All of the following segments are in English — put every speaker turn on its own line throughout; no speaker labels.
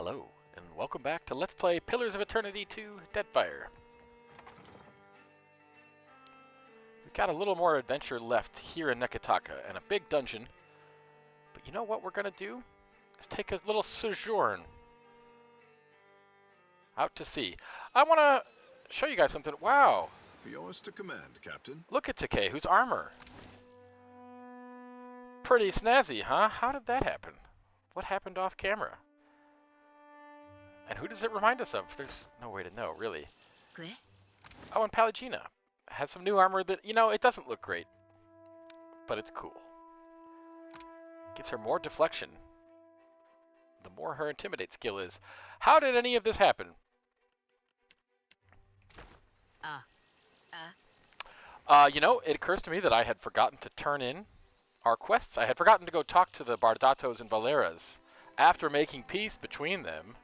Hello, and welcome back to Let's Play Pillars of Eternity 2 Deadfire. We've got a little more adventure left here in Nekataka and a big dungeon. But you know what we're going to do? Is take a little sojourn out to sea. I want to show you guys something. Wow!
Yours to command, Captain.
Look at Takeu's armor. Pretty snazzy, huh? How did that happen? What happened off camera? And who does it remind us of? There's no way to know, really. Oh, and Pallegina has some new armor that, you know, it doesn't look great, but it's cool. Gives her more deflection. The more her intimidate skill is. How did any of this happen? You know, it occurs to me that I had forgotten to turn in our quests. I had forgotten to go talk to the Bardatos and Valeras after making peace between them.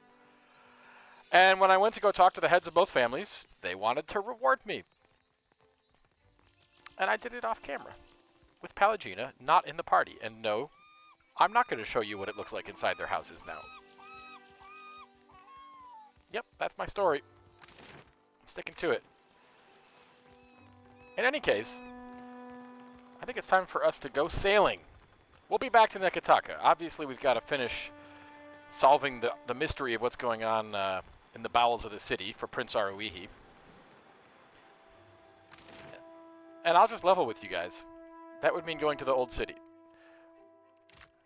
And when I went to go talk to the heads of both families, they wanted to reward me. And I did it off camera. With Pallegina not in the party. And no, I'm not going to show you what it looks like inside their houses now. Yep, that's my story. I'm sticking to it. In any case, I think it's time for us to go sailing. We'll be back to Nekataka. Obviously, we've got to finish solving the mystery of what's going on in the bowels of the city for Prince Aruihi. And I'll just level with you guys. That would mean going to the old city.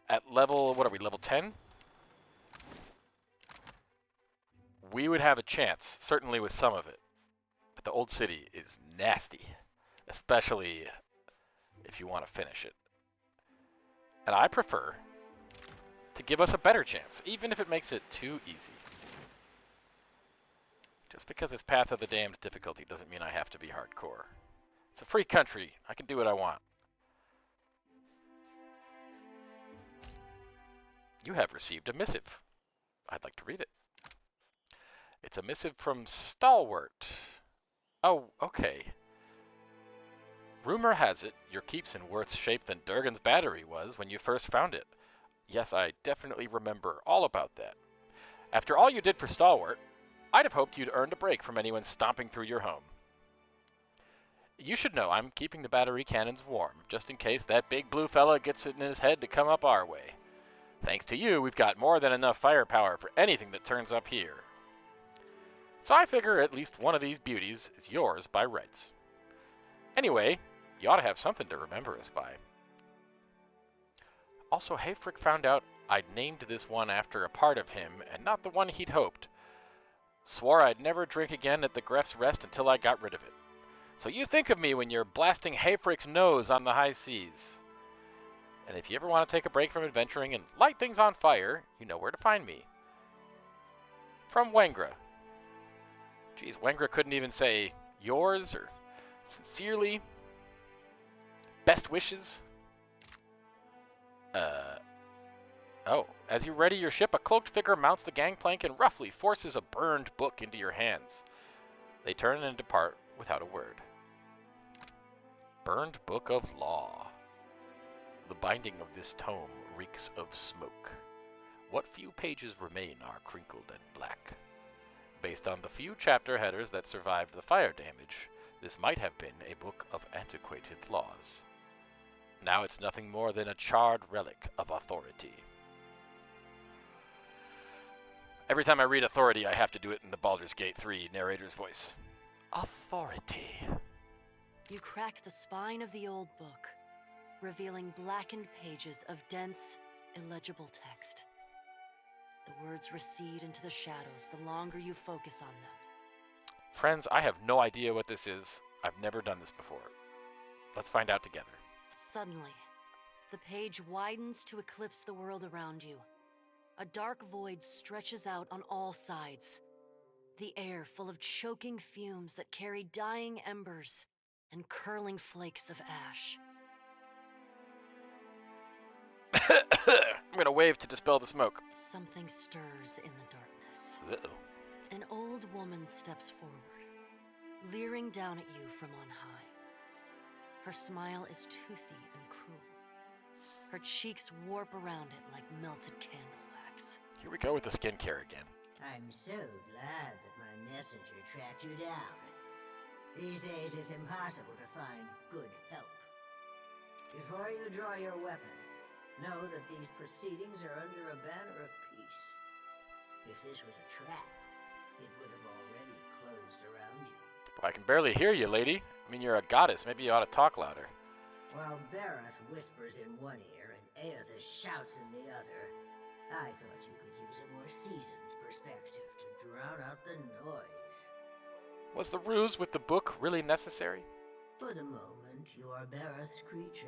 At level, what are we, level 10? We would have a chance, certainly with some of it. But the old city is nasty. Especially if you want to finish it. And I prefer to give us a better chance, even if it makes it too easy. Just because it's Path of the Damned difficulty doesn't mean I have to be hardcore. It's a free country. I can do what I want. You have received a missive. I'd like to read it. It's a missive from Stalwart. Oh, okay. Rumor has it your keep's in worse shape than Durgan's battery was when you first found it. Yes, I definitely remember all about that. After all you did for Stalwart, I'd have hoped you'd earned a break from anyone stomping through your home. You should know I'm keeping the battery cannons warm, just in case that big blue fella gets it in his head to come up our way. Thanks to you, we've got more than enough firepower for anything that turns up here. So I figure at least one of these beauties is yours by rights. Anyway, you ought to have something to remember us by. Also, Hayfrick found out I'd named this one after a part of him, and not the one he'd hoped. Swore I'd never drink again at the Gref's Rest until I got rid of it. So you think of me when you're blasting Hayfrick's nose on the high seas. And if you ever want to take a break from adventuring and light things on fire, you know where to find me. From Wengra. Geez, Wengra couldn't even say yours or sincerely. Best wishes. Oh, as you ready your ship, a cloaked figure mounts the gangplank and roughly forces a burned book into your hands. They turn and depart without a word. Burned Book of Law. The binding of this tome reeks of smoke. What few pages remain are crinkled and black. Based on the few chapter headers that survived the fire damage, this might have been a book of antiquated laws. Now it's nothing more than a charred relic of authority. Every time I read authority, I have to do it in the Baldur's Gate 3 narrator's voice. Authority.
You crack the spine of the old book, revealing blackened pages of dense, illegible text. The words recede into the shadows the longer you focus on them.
Friends, I have no idea what this is. I've never done this before. Let's find out together.
Suddenly, the page widens to eclipse the world around you. A dark void stretches out on all sides. The air full of choking fumes that carry dying embers and curling flakes of ash.
I'm gonna wave to dispel the smoke.
Something stirs in the darkness.
Uh-oh.
An old woman steps forward, leering down at you from on high. Her smile is toothy and cruel. Her cheeks warp around it like melted candle wax.
Here we go with the skincare again.
I'm so glad that my messenger tracked you down. These days it's impossible to find good help. Before you draw your weapon, know that these proceedings are under a banner of peace. If this was a trap, it would have already closed around you.
I can barely hear you, lady. I mean, you're a goddess. Maybe you ought to talk louder.
While Bareth whispers in one ear and Aethys shouts in the other, I thought you could use a more seasoned perspective to drown out the noise.
Was the ruse with the book really necessary?
For the moment, you are Bareth's creature.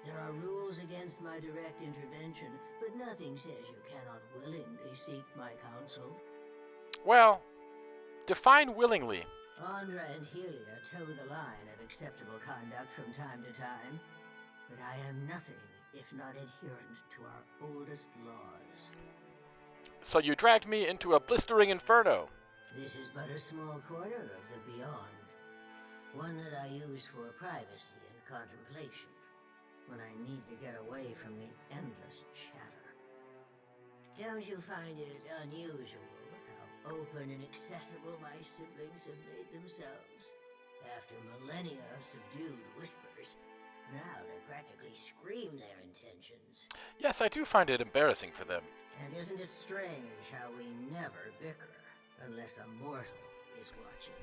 There are rules against my direct intervention, but nothing says you cannot willingly seek my counsel.
Well, define willingly.
Andra and Helia toe the line of acceptable conduct from time to time, but I am nothing if not adherent to our oldest laws.
So you dragged me into a blistering inferno.
This is but a small corner of the beyond, one that I use for privacy and contemplation, when I need to get away from the endless chatter. Don't you find it unusual how open and accessible my siblings have made themselves? After millennia of subdued whispers, now they practically scream their intentions.
Yes, I do find it embarrassing for them.
And isn't it strange how we never bicker unless a mortal is watching?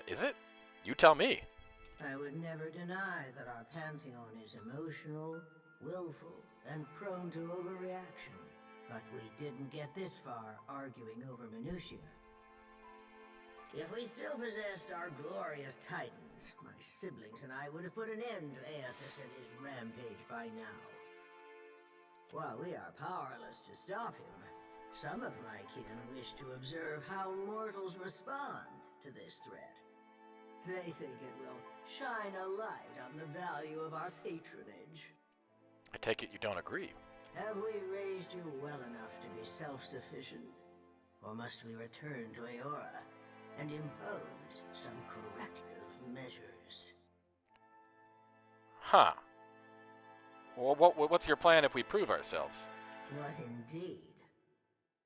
Is it? You tell me.
I would never deny that our pantheon is emotional, willful, and prone to overreaction. But we didn't get this far arguing over minutiae. If we still possessed our glorious titans, my siblings and I would have put an end to Aethys and his rampage by now. While we are powerless to stop him, some of my kin wish to observe how mortals respond to this threat. They think it will shine a light on the value of our patronage.
I take it you don't agree.
Have we raised you well enough to be self-sufficient? Or must we return to Eora and impose some corrective measures?
Huh. Well, what's your plan if we prove ourselves?
What indeed?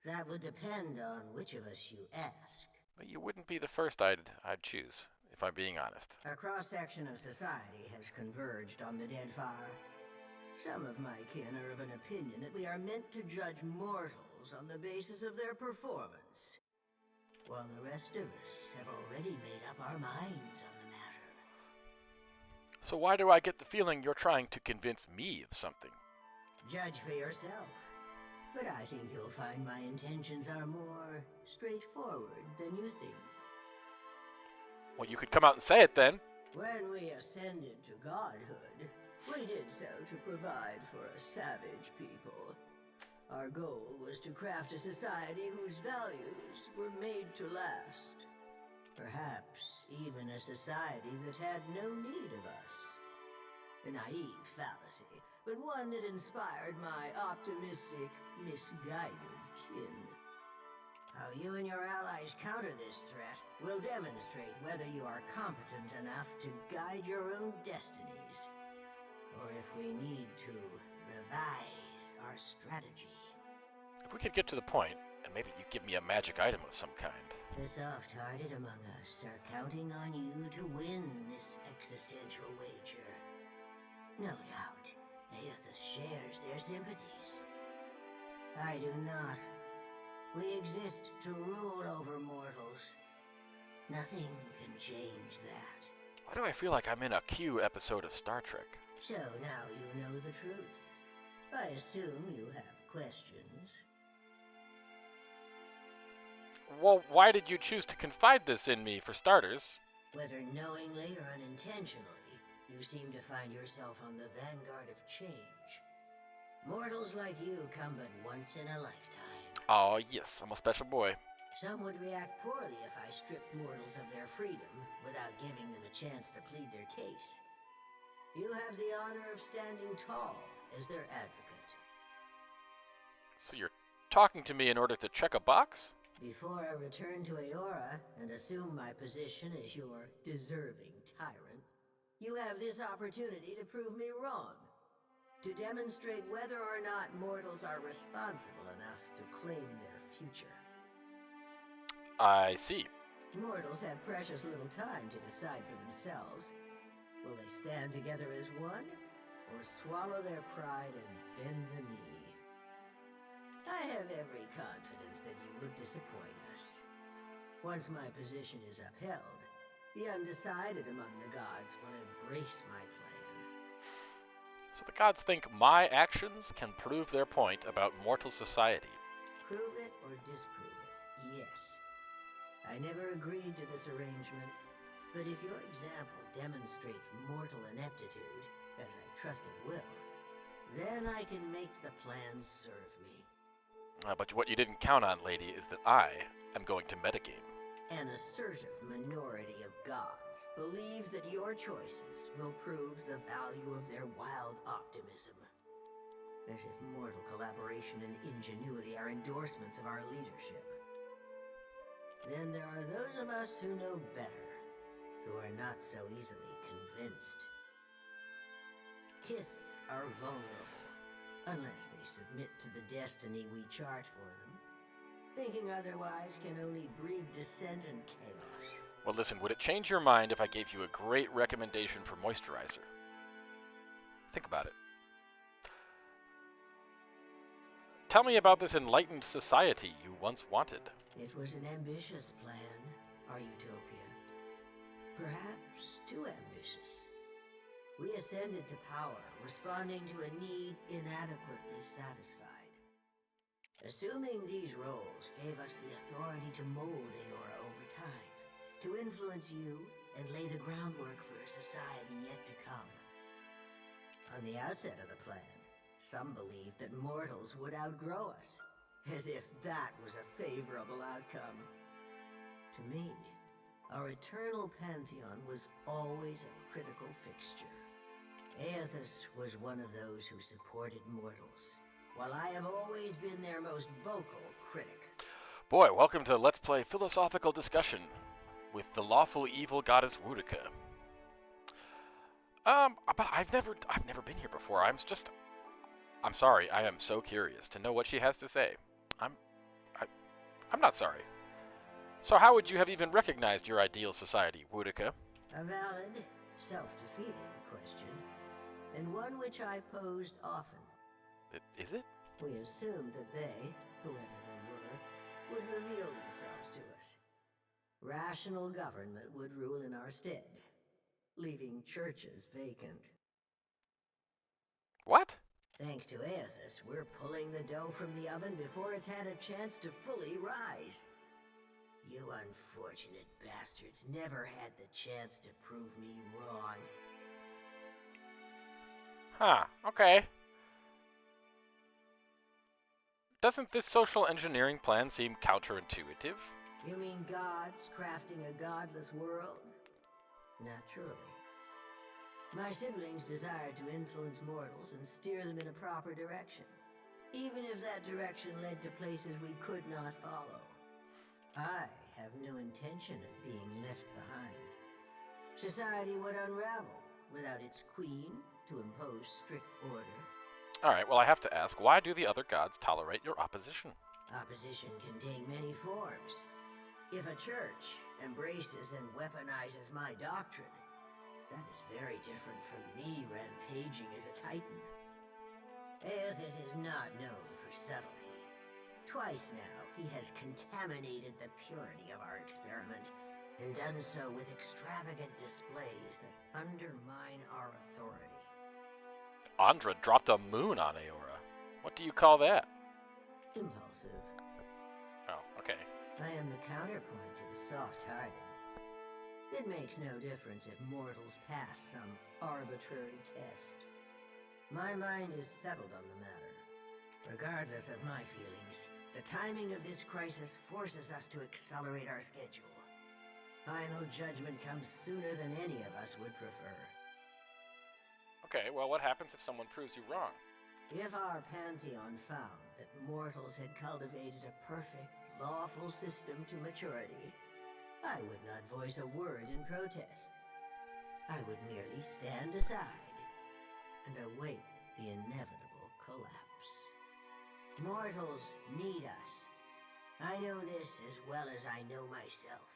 That would depend on which of us you ask.
You wouldn't be the first I'd choose, if I'm being honest.
A cross-section of society has converged on the Deadfire. Some of my kin are of an opinion that we are meant to judge mortals on the basis of their performance, while the rest of us have already made up our minds on the matter.
So why do I get the feeling you're trying to convince me of something?
Judge for yourself. But I think you'll find my intentions are more straightforward than you think.
Well, you could come out and say it then.
When we ascended to godhood, we did so to provide for a savage people. Our goal was to craft a society whose values were made to last. Perhaps even a society that had no need of us. A naive fallacy, but one that inspired my optimistic, misguided kin. How you and your allies counter this threat will demonstrate whether you are competent enough to guide your own destinies, or if we need to revise our strategy.
If we could get to the point, and maybe you give me a magic item of some kind.
The soft-hearted among us are counting on you to win this existential wager. No doubt, Aethys shares their sympathies. I do not. We exist to rule over mortals. Nothing can change that.
Why do I feel like I'm in a Q episode of Star Trek?
So now you know the truth. I assume you have questions.
Well, why did you choose to confide this in me, for starters?
Whether knowingly or unintentionally, you seem to find yourself on the vanguard of change. Mortals like you come but once in a lifetime.
Oh, yes, I'm a special boy.
Some would react poorly if I stripped mortals of their freedom without giving them a chance to plead their case. You have the honor of standing tall as their advocate.
So you're talking to me in order to check a box?
Before I return to Eora and assume my position as your deserving tyrant, you have this opportunity to prove me wrong. to demonstrate whether or not mortals are responsible enough to claim their future.
I see.
Mortals have precious little time to decide for themselves. Will they stand together as one, or swallow their pride and bend the knee? I have every confidence that you would disappoint us. Once my position is upheld, the undecided among the gods will embrace my plan.
So the gods think my actions can prove their point about mortal society.
Prove it or disprove it, yes. I never agreed to this arrangement, but if your example demonstrates mortal ineptitude, as I trust it will, then I can make the plan serve me.
But what you didn't count on, lady, is that I am going to metagame.
An assertive minority of gods believe that your choices will prove the value of their wild optimism. As if mortal collaboration and ingenuity are endorsements of our leadership. Then there are those of us who know better, who are not so easily convinced. Kith are vulnerable, unless they submit to the destiny we chart for them. Thinking otherwise can only breed dissent and chaos.
Well, listen, would it change your mind if I gave you a great recommendation for moisturizer? Think about it. Tell me about this enlightened society you once wanted.
It was an ambitious plan, our utopia. Perhaps too ambitious. We ascended to power, responding to a need inadequately satisfied. Assuming these roles gave us the authority to mold Aora over time, to influence you and lay the groundwork for a society yet to come. On the outset of the plan, some believed that mortals would outgrow us, as if that was a favorable outcome. To me, our eternal pantheon was always a critical fixture. Aethys was one of those who supported mortals, while I have always been their most vocal critic.
Boy, welcome to Let's Play Philosophical Discussion with the lawful evil goddess Woedica. But I've never been here before. I'm sorry. I am so curious to know what she has to say. I'm not sorry. So how would you have even recognized your ideal society, Woedica?
A valid, self-defeating question, and one which I posed often.
Is it?
We assumed that they, whoever they were, would reveal themselves to us. Rational government would rule in our stead, leaving churches vacant.
What?
Thanks to Aethys, we're pulling the dough from the oven before it's had a chance to fully rise. You unfortunate bastards never had the chance to prove me wrong.
Huh, okay. Doesn't this social engineering plan seem counterintuitive?
You mean gods crafting a godless world? Naturally. My siblings desired to influence mortals and steer them in a proper direction, even if that direction led to places we could not follow. I have no intention of being left behind. Society would unravel without its queen to impose strict order.
Alright, well I have to ask, why do the other gods tolerate your opposition?
Opposition can take many forms. If a church embraces and weaponizes my doctrine, that is very different from me rampaging as a titan. Aethys is not known for subtlety. Twice now, he has contaminated the purity of our experiment, and done so with extravagant displays that undermine our authority.
Andra dropped a moon on Aora. What do you call that?
Impulsive.
Oh, okay.
I am the counterpoint to the soft-hearted. It makes no difference if mortals pass some arbitrary test. My mind is settled on the matter. Regardless of my feelings, the timing of this crisis forces us to accelerate our schedule. Final judgment comes sooner than any of us would prefer.
Okay, well what happens if someone proves you wrong?
If our pantheon found that mortals had cultivated a perfect, lawful system to maturity, I would not voice a word in protest. I would merely stand aside and await the inevitable collapse. Mortals need us. I know this as well as I know myself.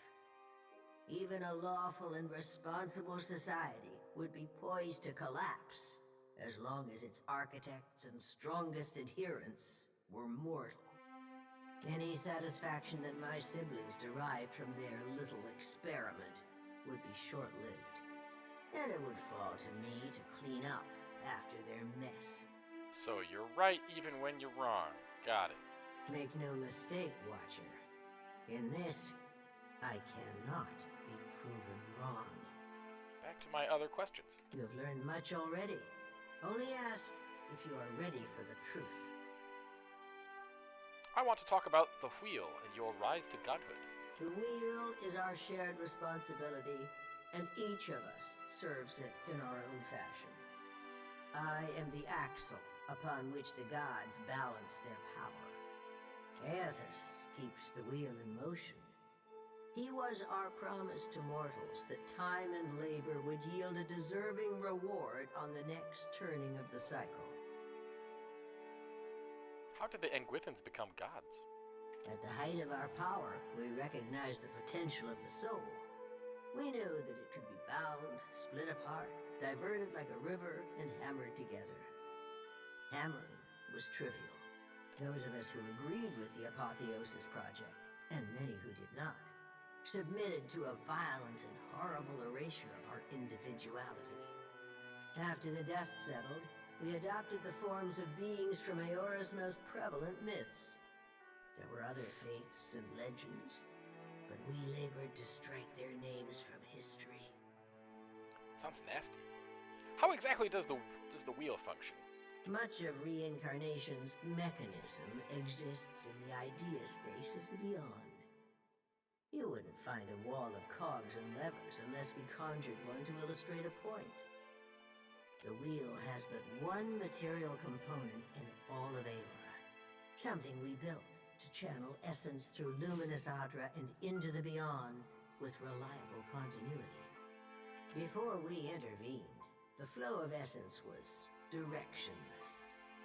Even a lawful and responsible society would be poised to collapse as long as its architects and strongest adherents were mortal. Any satisfaction that my siblings derived from their little experiment would be short-lived, and it would fall to me to clean up after their mess.
So you're right even when you're wrong. Got it.
Make no mistake, Watcher. In this, I cannot be proven wrong.
Back to my other questions.
You have learned much already. Only ask if you are ready for the truth.
I want to talk about the wheel and your rise to godhood.
The wheel is our shared responsibility, and each of us serves it in our own fashion. I am the axle upon which the gods balance their power. Aethys keeps the wheel in motion. He was our promise to mortals that time and labor would yield a deserving reward on the next turning of the cycle.
How did the Engwithans become gods?
At the height of our power, we recognized the potential of the soul. We knew that it could be bound, split apart, diverted like a river, and hammered together. Hammering was trivial. Those of us who agreed with the Apotheosis Project, and many who did not, submitted to a violent and horrible erasure of our individuality. After the dust settled, we adopted the forms of beings from Eora's most prevalent myths. There were other faiths and legends, but we labored to strike their names from history.
Sounds nasty. How exactly does the wheel function?
Much of reincarnation's mechanism exists in the idea space of the beyond. You wouldn't find a wall of cogs and levers unless we conjured one to illustrate a point. The wheel has but one material component in all of Eora. Something we built to channel essence through luminous Adra and into the beyond with reliable continuity. Before we intervened, the flow of essence was directionless,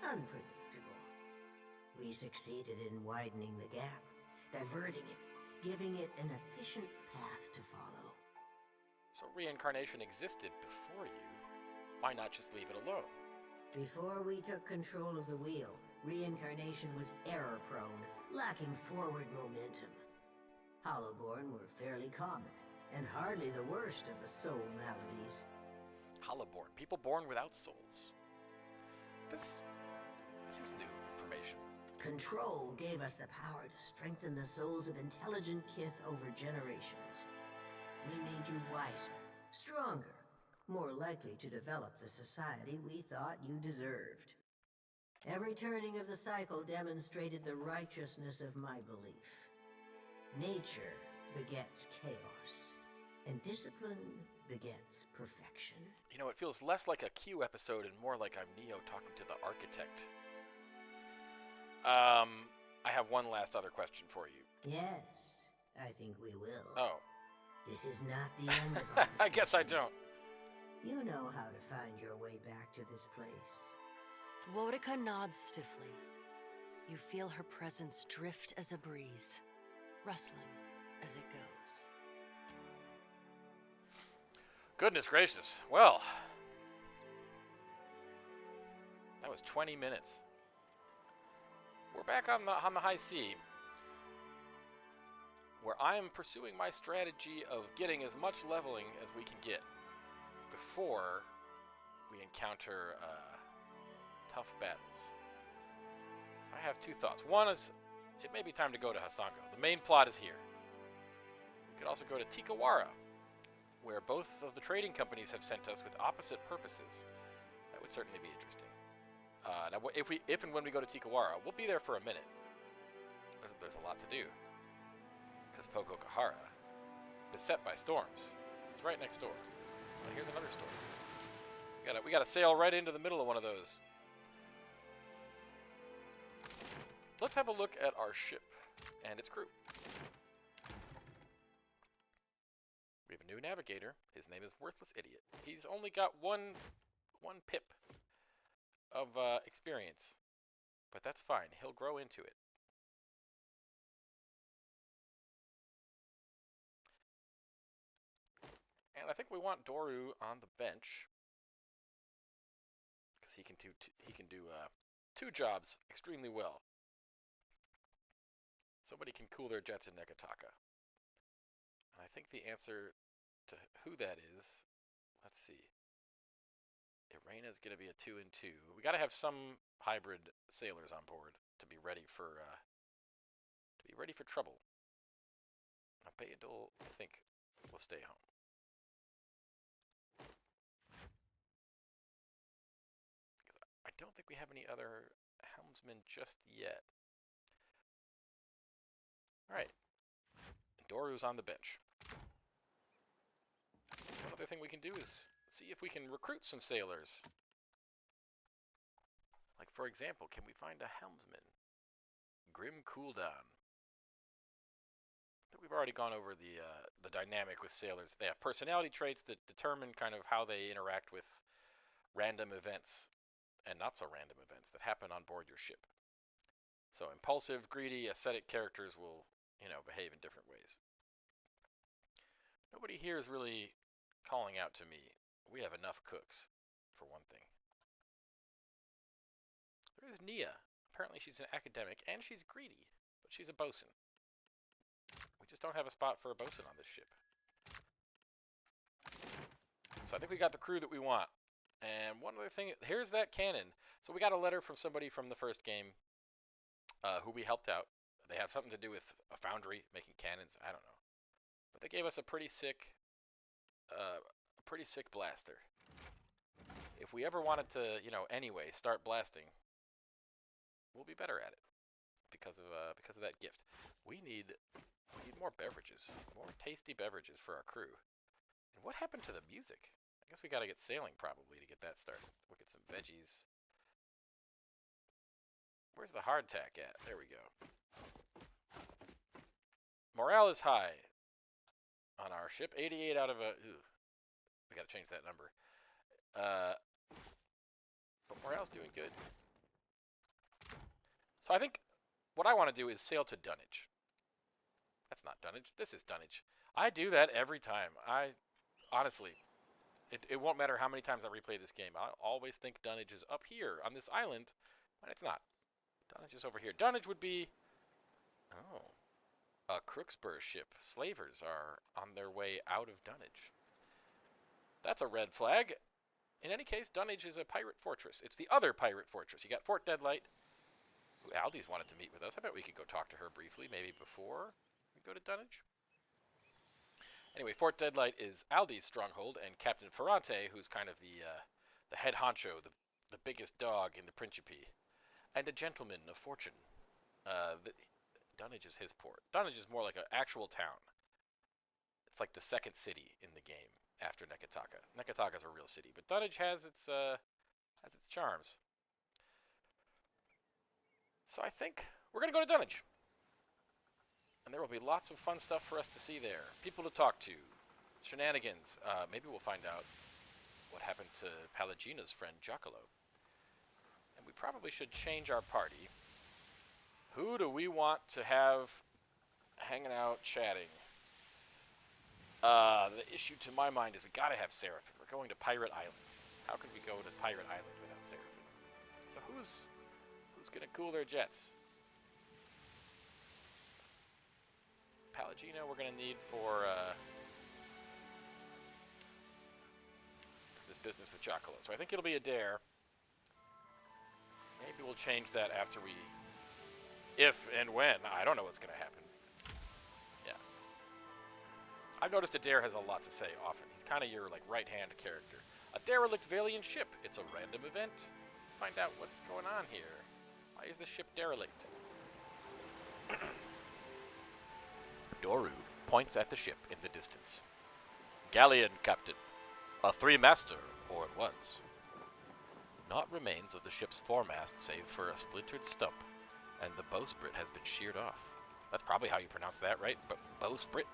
unpredictable. We succeeded in widening the gap, diverting it, giving it an efficient path to follow.
So reincarnation existed before you. Why not just leave it alone?
Before we took control of the wheel, reincarnation was error-prone, lacking forward momentum. Hollowborn were fairly common, and hardly the worst of the soul maladies.
Hollowborn, people born without souls. This is new information.
Control gave us the power to strengthen the souls of intelligent kith over generations. We made you wiser, stronger, more likely to develop the society we thought you deserved. Every turning of the cycle demonstrated the righteousness of my belief. Nature begets chaos, and discipline begets perfection.
You know, it feels less like a Q episode and more like I'm Neo talking to the architect. I have one last other question for you.
Yes, I think we will.
Oh.
This is not the end of our
I guess I don't.
You know how to find your way back to this place.
Woedica nods stiffly. You feel her presence drift as a breeze, rustling as it goes.
Goodness gracious. Well, that was 20 minutes. We're back on the high sea, where I am pursuing my strategy of getting as much leveling as we can get before we encounter tough battles. So I have two thoughts. One is, it may be time to go to Hasango. The main plot is here. We could also go to Tikawara, where both of the trading companies have sent us with opposite purposes. That would certainly be interesting. Now, if and when we go to Tikawara, we'll be there for a minute. There's a lot to do. Because Pokokahara, beset by storms, it's right next door. Well, here's another storm. We gotta sail right into the middle of one of those. Let's have a look at our ship and its crew. We have a new navigator. His name is Worthless Idiot. He's only got one pip. of experience, but that's fine. He'll grow into it. And I think we want Doru on the bench because he can do two jobs extremely well. Somebody can cool their jets in Negataka. And I think the answer to who that is, let's see. Irena's going to be a 2 and 2. We got to have some hybrid sailors on board to be ready for trouble. Now Bayadol, I think, will stay home. I don't think we have any other helmsmen just yet. All right, Doru's on the bench. One other thing we can do is see if we can recruit some sailors. Like, for example, can we find a helmsman? Grim Cooldown. I think we've already gone over the dynamic with sailors. They have personality traits that determine kind of how they interact with random events and not so random events that happen on board your ship. So impulsive, greedy, ascetic characters will, behave in different ways. Nobody here is really calling out to me. We have enough cooks, for one thing. There is Nia. Apparently she's an academic, and she's greedy, but she's a bosun. We just don't have a spot for a bosun on this ship. So I think we got the crew that we want. And one other thing, here's that cannon. So we got a letter from somebody from the first game who we helped out. They have something to do with a foundry making cannons. I don't know. But they gave us a pretty sick blaster. If we ever wanted to, anyway, start blasting, we'll be better at it because of that gift. We need more beverages, more tasty beverages for our crew. And what happened to the music? I guess we got to get sailing probably to get that started. We'll get some veggies. Where's the hardtack at? There we go. Morale is high on our ship. 88 out of a... Ooh, we got to change that number. But morale's doing good. So I think what I want to do is sail to Dunnage. That's not Dunnage. This is Dunnage. I do that every time. Honestly, it won't matter how many times I replay this game. I always think Dunnage is up here on this island, when it's not. Dunnage is over here. Dunnage would be... Oh. A Crooksburg ship. Slavers are on their way out of Dunnage. That's a red flag. In any case, Dunnage is a pirate fortress. It's the other pirate fortress. You got Fort Deadlight. Ooh, Aldi's wanted to meet with us. I bet we could go talk to her briefly, maybe before we go to Dunnage. Anyway, Fort Deadlight is Aldi's stronghold, and Captain Ferrante, who's kind of the head honcho, the biggest dog in the Principe, and a gentleman of fortune. Dunnage is his port. Dunnage is more like an actual town. It's like the second city in the game after Negataka. Negataka's a real city, but Dunnage has its charms. So I think we're gonna go to Dunnage, and there will be lots of fun stuff for us to see there. People to talk to, shenanigans. Maybe we'll find out what happened to Palagina's friend Giacolo. And we probably should change our party. Who do we want to have hanging out, chatting? The issue to my mind is we gotta have Seraphim. We're going to Pirate Island. How could we go to Pirate Island without Seraphim? So who's gonna cool their jets? Palagina we're gonna need for this business with Giacolo. So I think it'll be a dare. Maybe we'll change that after we... If and when. I don't know what's going to happen. Yeah. I've noticed Adair has a lot to say often. He's kind of your right-hand character. A derelict Valiant ship. It's a random event. Let's find out what's going on here. Why is the ship derelict? Doru points at the ship in the distance. Galleon, Captain. A three-master, or it was. Naught remains of the ship's foremast save for a splintered stump, and the bowsprit has been sheared off. That's probably how you pronounce that, right? Bowsprit?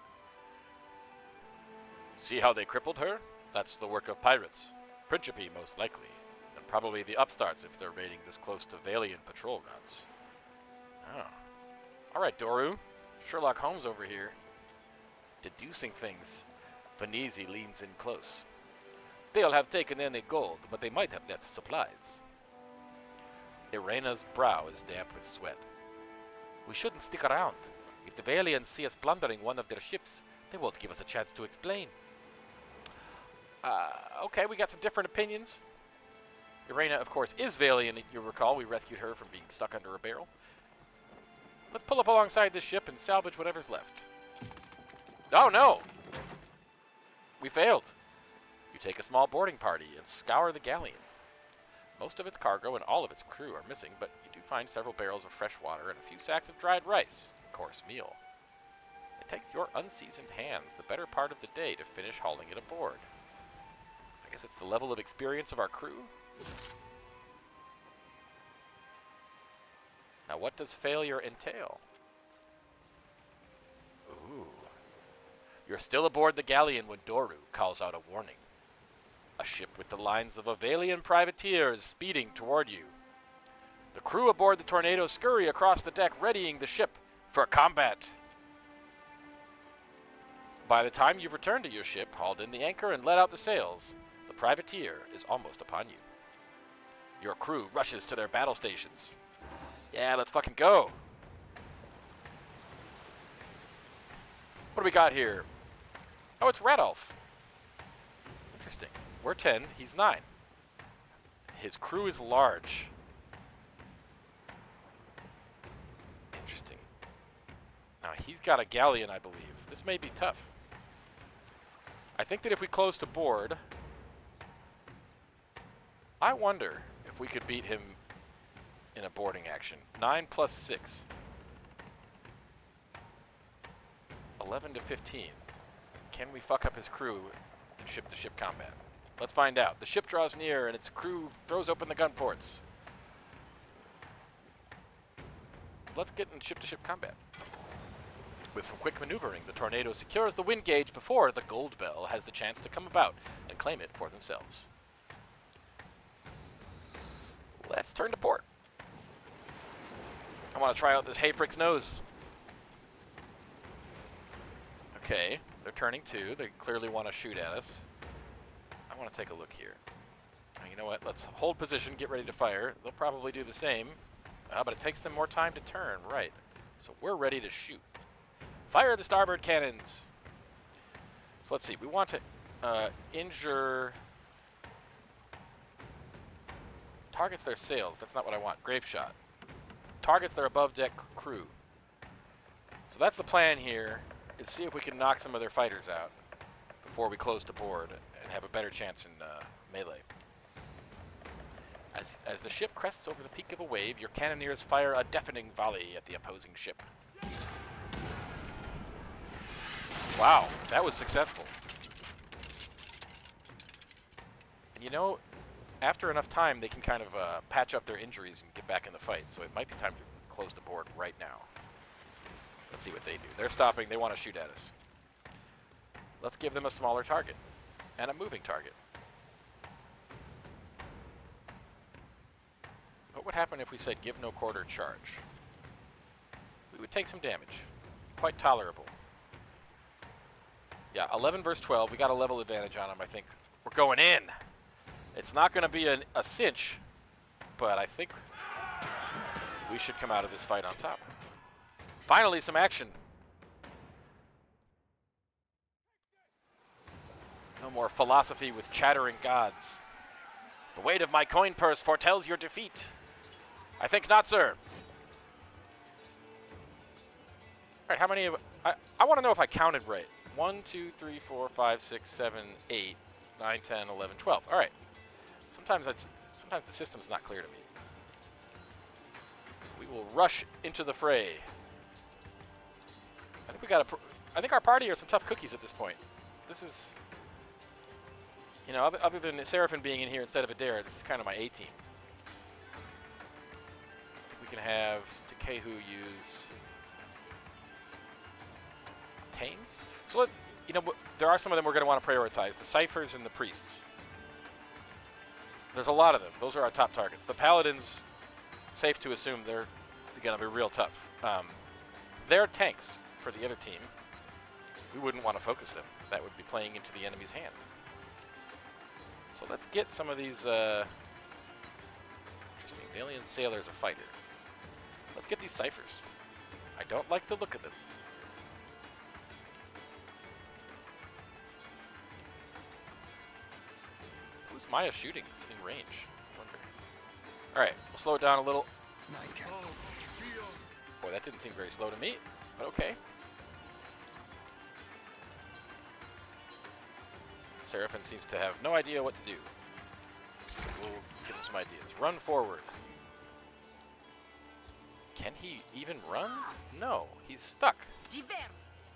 See how they crippled her? That's the work of pirates. Principe, most likely. And Probably the upstarts if they're raiding this close to Valian patrol routes. Oh. Alright, Doru. Sherlock Holmes over here. Deducing things. Venezi leans in close. They'll have taken any gold, but they might have left supplies. Irena's brow is damp with sweat. We shouldn't stick around. If the Valians see us plundering one of their ships, they won't give us a chance to explain. Okay, we got some different opinions. Irena, of course, is Valian. You'll recall we rescued her from being stuck under a barrel. Let's pull up alongside this ship and salvage whatever's left. Oh no! We failed. You take a small boarding party and scour the galleon. Most of its cargo and all of its crew are missing, but you do find several barrels of fresh water and a few sacks of dried rice, a course meal. It takes your unseasoned hands the better part of the day to finish hauling it aboard. I guess it's the level of experience of our crew? Now what does failure entail? Ooh. You're still aboard the galleon when Doru calls out a warning. A ship with the lines of Valian privateers speeding toward you. The crew aboard the Tornado scurry across the deck, readying the ship for combat. By the time you've returned to your ship, hauled in the anchor, and let out the sails, the privateer is almost upon you. Your crew rushes to their battle stations. Yeah, let's fucking go. What do we got here? Oh, it's Radolf. Interesting. We're 10, he's 9. His crew is large. Interesting. Now, he's got a galleon, I believe. This may be tough. I think that if we close to board, I wonder if we could beat him in a boarding action. 9 plus 6. 11 to 15. Can we fuck up his crew in ship-to-ship combat? Let's find out. The ship draws near and its crew throws open the gun ports. Let's get in ship-to-ship combat. With some quick maneuvering, the Tornado secures the wind gauge before the Gold Bell has the chance to come about and claim it for themselves. Let's turn to port. I want to try out this Hayfrick's nose. Okay, they're turning to. They clearly want to shoot at us. I want to take a look here. You know what? Let's hold position, get ready to fire. They'll probably do the same. But it takes them more time to turn, right. So we're ready to shoot. Fire the starboard cannons. So let's see. We want to injure... Targets their sails. That's not what I want. Grape shot. Targets their above-deck crew. So that's the plan here, is see if we can knock some of their fighters out before we close to board and have a better chance in melee. As the ship crests over the peak of a wave, your cannoneers fire a deafening volley at the opposing ship. Wow, that was successful. And you know, after enough time, they can kind of patch up their injuries and get back in the fight, so it might be time to close the board right now. Let's see what they do. They're stopping. They want to shoot at us. Let's give them a smaller target and a moving target. What would happen if we said give no quarter charge? We would take some damage. Quite tolerable. Yeah, 11 versus 12. We got a level advantage on them, I think. We're going in. It's not going to be a cinch, but I think we should come out of this fight on top. Finally, some action. No more philosophy with chattering gods. The weight of my coin purse foretells your defeat. I think not, sir. All right, how many of... I want to know if I counted right. 1, 2, 3, 4, 5, 6, 7, 8, 9, 10, 11, 12. All right. Sometimes the system's not clear to me. So we will rush into the fray. I think our party are some tough cookies at this point. This is, you know, other than Seraphim being in here instead of Adair, this is kind of my A team. I think we can have Takehu use Tains. So let's, you know, there are some of them we're going to want to prioritize. The Ciphers and the Priests. There's a lot of them. Those are our top targets. The Paladins, safe to assume they're going to be real tough. They're tanks for the other team. We wouldn't want to focus them. That would be playing into the enemy's hands. So let's get some of these... interesting. The alien sailor's a fighter. Let's get these ciphers. I don't like the look of them. Who's Maya shooting? It's in range. I wonder. Alright, we'll slow it down a little. Boy, that didn't seem very slow to me, but okay. Seraphin seems to have no idea what to do. So we'll give him some ideas. Run forward. Can he even run? No, he's stuck.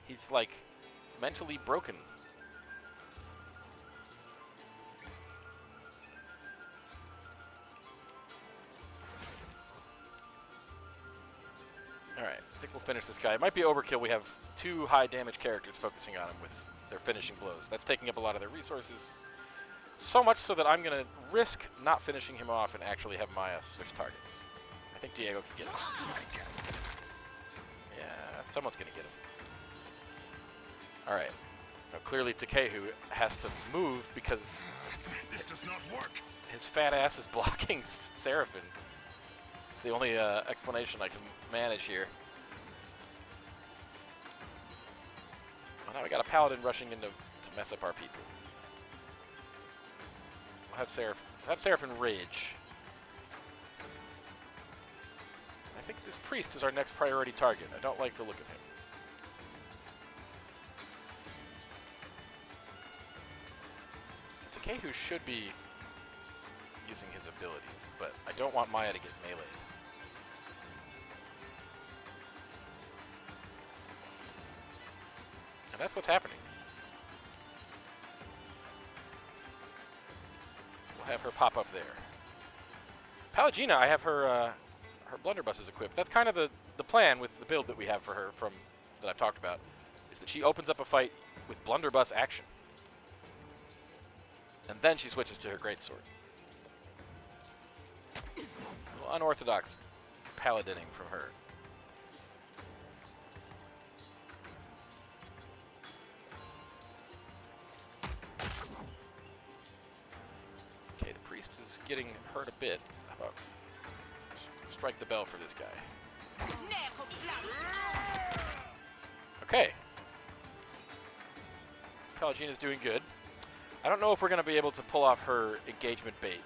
He's like mentally broken. Alright, I think we'll finish this guy. It might be overkill. We have 2 high damage characters focusing on him with their finishing blows. That's taking up a lot of their resources. So much so that I'm going to risk not finishing him off and actually have Maya switch targets. I think Diego can get him. Yeah, someone's going to get him. Alright. Now clearly Takehu has to move because
This does not work.
his fat ass is blocking Seraphin. It's the only explanation I can manage here. Well, now we got a paladin rushing in to mess up our people. We'll have Seraphin rage. I think this priest is our next priority target. I don't like the look of him. Takehu should be using his abilities, but I don't want Maya to get meleeed. And that's what's happening. So we'll have her pop up there. Pallegina, I have her her blunderbusses equipped. That's kind of the plan with the build that we have for her that I've talked about, is that she opens up a fight with blunderbuss action. And then she switches to her greatsword. A little unorthodox paladining from her. Okay, the priest is getting hurt a bit. How about strike the bell for this guy? Okay. Pallegina's doing good. I don't know if we're going to be able to pull off her engagement bait.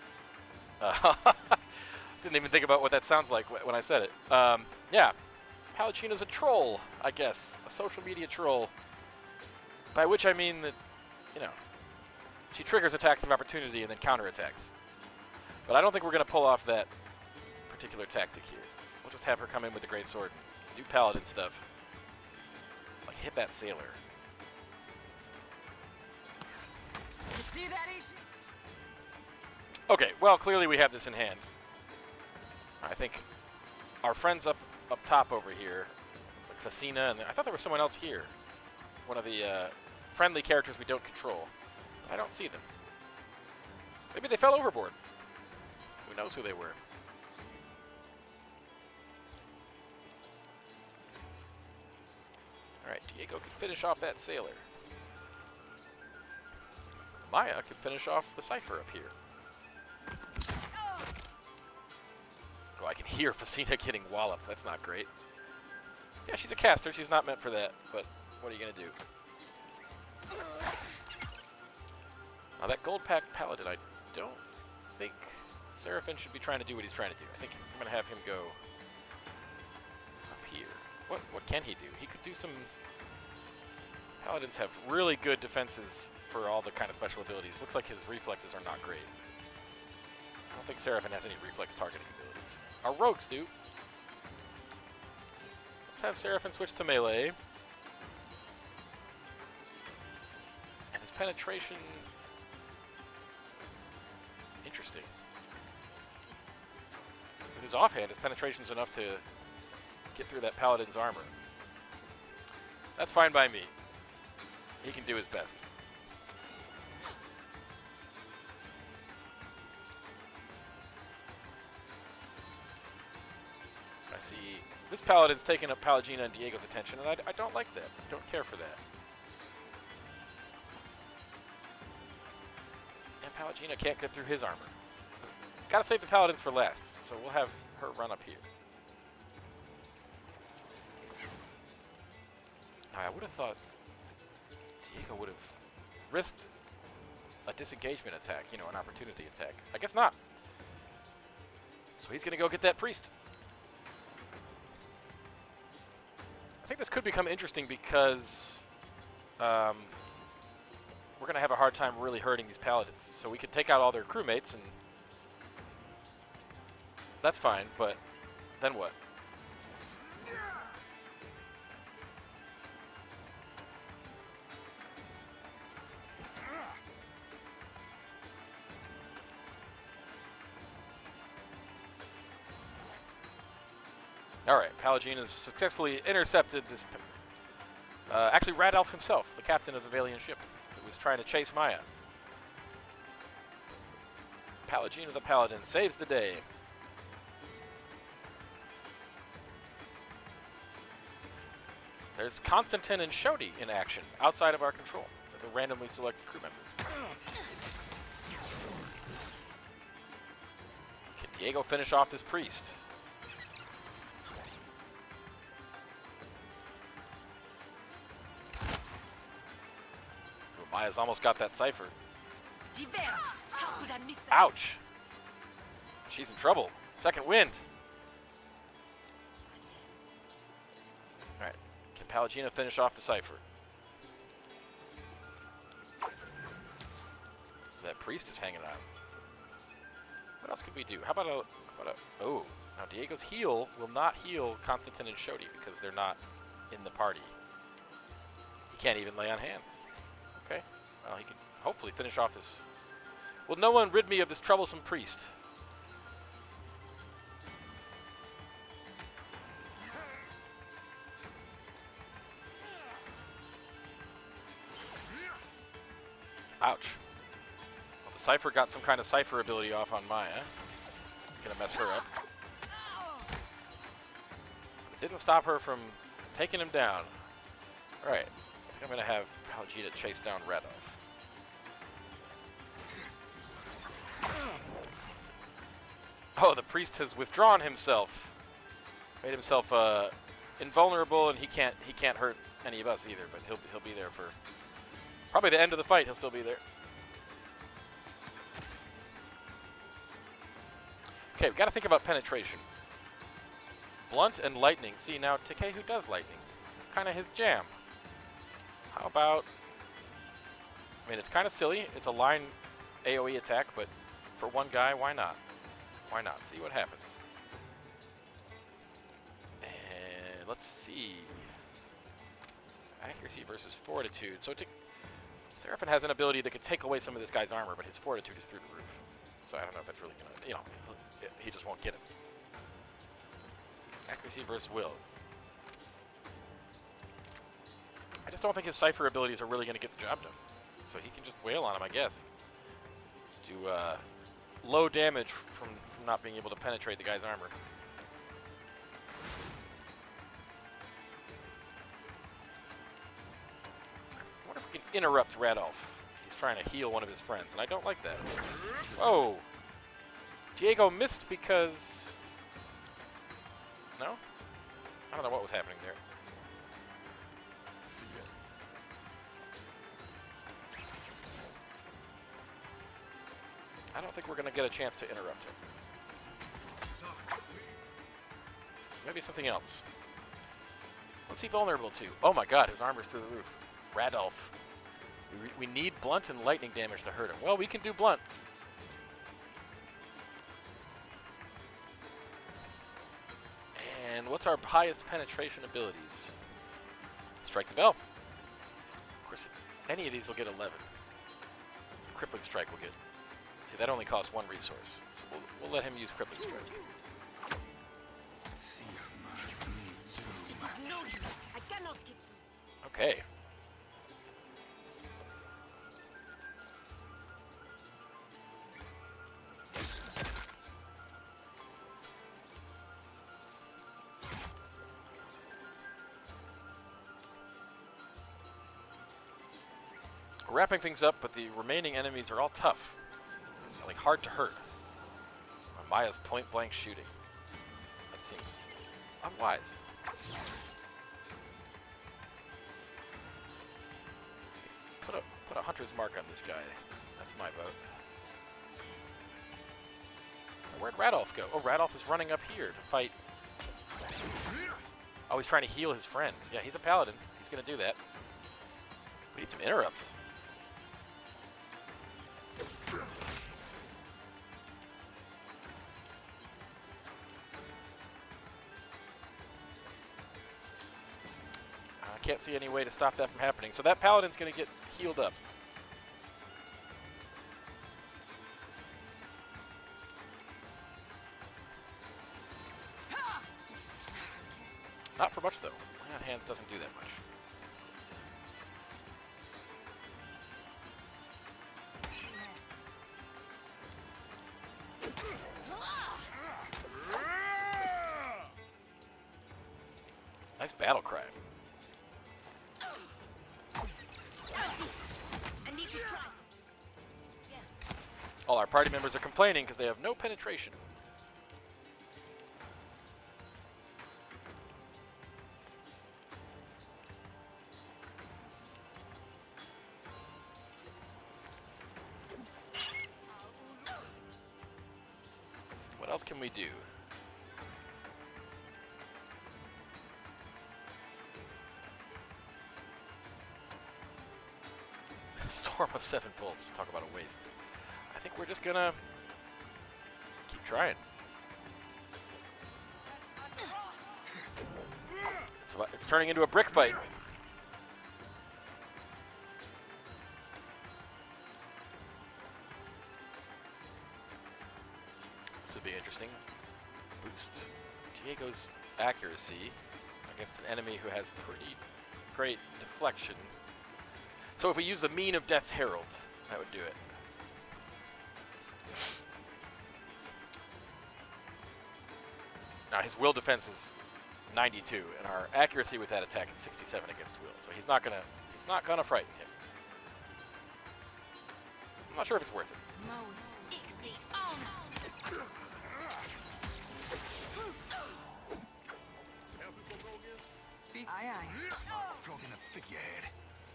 Didn't even think about what that sounds like when I said it. Yeah, Pallegina's a troll, I guess. A social media troll. By which I mean that, you know, she triggers attacks of opportunity and then counterattacks. But I don't think we're going to pull off that particular tactic here. We'll just have her come in with the greatsword, do paladin stuff. Like, hit that sailor.
You see that, Ishi?
Okay, well, clearly we have this in hand. I think our friends up top over here, like Facina, and I thought there was someone else here. One of the friendly characters we don't control. I don't see them. Maybe they fell overboard. Who knows who they were? Alright, Diego can finish off that sailor. Maya can finish off the cipher up here. Oh, I can hear Facina getting walloped. That's not great. Yeah, she's a caster. She's not meant for that, but what are you going to do? Now, that gold pack paladin, I don't think Seraphin should be trying to do what he's trying to do. I think I'm going to have him go up here. What can he do? He could do some... Paladins have really good defenses for all the kind of special abilities. Looks like his reflexes are not great. I don't think Seraphin has any reflex targeting abilities. Our rogues do. Let's have Seraphin switch to melee. And his penetration... Interesting. With his offhand, his penetration's enough to get through that paladin's armor. That's fine by me. He can do his best. see. This paladin's taking up Pallegina and Diego's attention, and I don't like that. I don't care for that. And Pallegina can't get through his armor. Gotta save the paladins for last, so we'll have her run up here. I would have thought Diego would have risked a disengagement attack, you know, an opportunity attack. I guess not. So he's gonna go get that priest. I think this could become interesting because we're gonna have a hard time really hurting these paladins. So we could take out all their crewmates and that's fine, but then what? Alright, Pallegina's successfully intercepted this... actually, Radolf himself, the captain of the Valiant ship, who was trying to chase Maya. Pallegina the Paladin saves the day. There's Constantine and Shodi in action, outside of our control. They're the randomly selected crew members. Can Diego finish off this priest? Maya's almost got that cipher.
How could I miss that?
Ouch! She's in trouble. Second wind. Alright. Can Pallegina finish off the cipher? That priest is hanging out. What else could we do? How about a... Oh. Now Diego's heal will not heal Constantine and Shodi because they're not in the party. He can't even lay on hands. Okay. Well, he can hopefully finish off this... Will no one rid me of this troublesome priest? Ouch. Well, the Cypher got some kind of Cypher ability off on Maya. It's gonna mess her up. It didn't stop her from taking him down. Alright. I'm gonna have Pallegina chase down Radolf. Oh, the priest has withdrawn himself. Made himself invulnerable, and he can't hurt any of us either. But he'll be there for probably the end of the fight. He'll still be there. Okay, we've got to think about penetration. Blunt and lightning. See, now Takehu does lightning. It's kind of his jam. How about... I mean, it's kind of silly. It's a line AoE attack, but for one guy, why not? Why not? See what happens. And let's see. Accuracy versus fortitude. So Seraphim has an ability that could take away some of this guy's armor, but his fortitude is through the roof. So I don't know if it's really going to... You know, he just won't get it. Accuracy versus will. I just don't think his Cypher abilities are really going to get the job done. So he can just wail on him, I guess. Do low damage from not being able to penetrate the guy's armor. I wonder if we can interrupt Radolf. He's trying to heal one of his friends, and I don't like that. Oh! Diego missed because... No? I don't know what was happening there. I don't think we're going to get a chance to interrupt him. So maybe something else. What's he vulnerable to? Oh my god, his armor's through the roof. Radolf. We need blunt and lightning damage to hurt him. Well, we can do blunt. And what's our highest penetration abilities? Strike the bell. Of course, any of these will get 11. Crippling strike will get... See, that only costs one resource, so we'll let him use crippling strike. Okay. We're wrapping things up, but the remaining enemies are all tough. Like, hard to hurt. Maya's point-blank shooting. That seems unwise. Put a hunter's mark on this guy. That's my vote. Where'd Radolf go? Oh, Radolf is running up here to fight. Oh, he's trying to heal his friend. Yeah, he's a paladin. He's gonna do that. We need some interrupts. I can't see any way to stop that from happening. So that paladin's gonna get healed up. Not for much, though. Lay on Hands doesn't do that much. Nice battle cry. All our party members are complaining because they have no penetration. What else can we do? Storm of 7 bolts. Talk about a waste. I think we're just gonna keep trying. It's turning into a brick fight. This would be interesting. Boost Diego's accuracy against an enemy who has pretty great deflection. So if we use the mean of Death's Herald, that would do it. Now his will defense is 92, and our accuracy with that attack is 67 against will. So he's not gonna frighten him. I'm not sure if it's worth it.
Speak. Aye, aye.
Flogging a figurehead.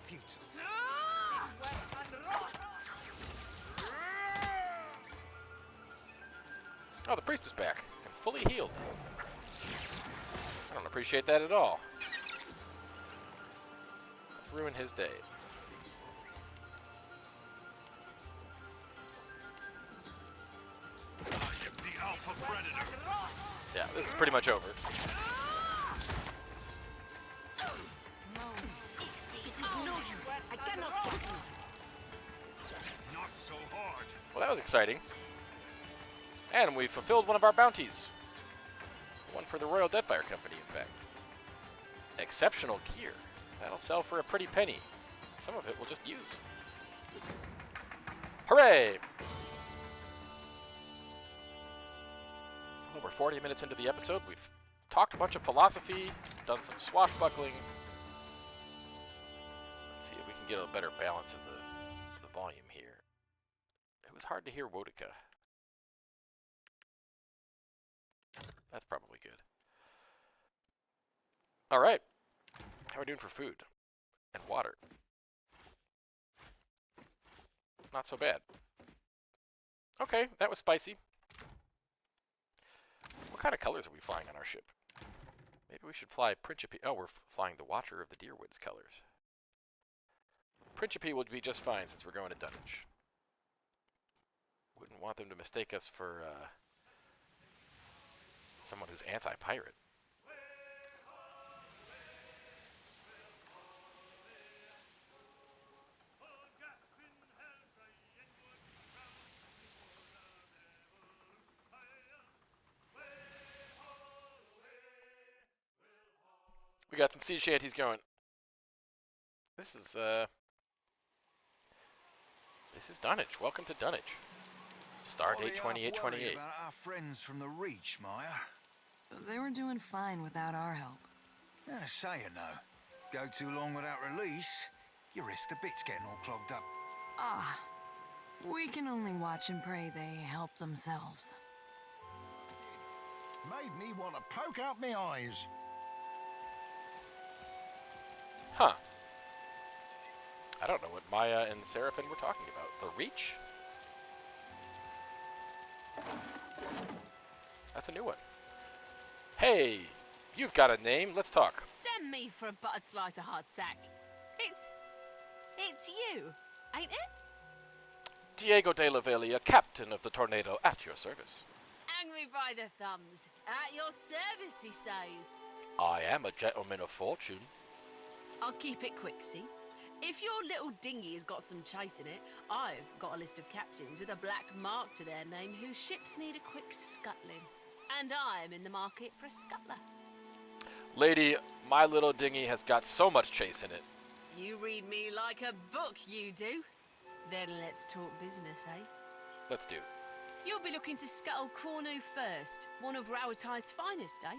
Futile.
Oh, the priest is back and fully healed. I don't appreciate that at all. Let's ruin his day.
I am the alpha predator.
Yeah, this is pretty much over.
I cannot stop you.
Not so hard.
Well, that was exciting. And we fulfilled one of our bounties. One for the Royal Deadfire Company, in fact. Exceptional gear. That'll sell for a pretty penny. Some of it we'll just use. Hooray! Well, we're 40 minutes into the episode. We've talked a bunch of philosophy, done some swashbuckling. Let's see if we can get a better balance of the volume here. It was hard to hear Woedica. That's probably good. All right. How are we doing for food and water? Not so bad. Okay, that was spicy. What kind of colors are we flying on our ship? Maybe we should fly Principe. Oh, we're flying the Watcher of the Deerwoods colors. Principe would be just fine since we're going to Dunnage. Wouldn't want them to mistake us for someone who's anti-pirate. We got some sea shanties going. This is Dunnage. Welcome to Dunnage. Star date 2828.
About our friends from the Reach, Maya.
They were doing fine without our help.
Saying no. Go too long without release, Your wrist, the bit's getting all clogged up.
Ah, we can only watch and pray they help themselves.
Made me want to poke out my eyes.
Huh. I don't know what Maya and Seraphin were talking about. The Reach? That's a new one. Hey, you've got a name. Let's talk.
Damn me for a buttered slice of hardtack. It's you, ain't it?
Diego de la Velia, captain of the Tornado, at your service.
Angry by the thumbs. At your service, he says.
I am a gentleman of fortune.
I'll keep it quick, see? If your little dinghy has got some chase in it, I've got a list of captains with a black mark to their name whose ships need a quick scuttling. And I'm in the market for a scuttler.
Lady, my little dinghy has got so much chase in it.
You read me like a book, you do. Then let's talk business, eh?
Let's do.
You'll be looking to scuttle Cornu first, one of Rowatai's finest, eh?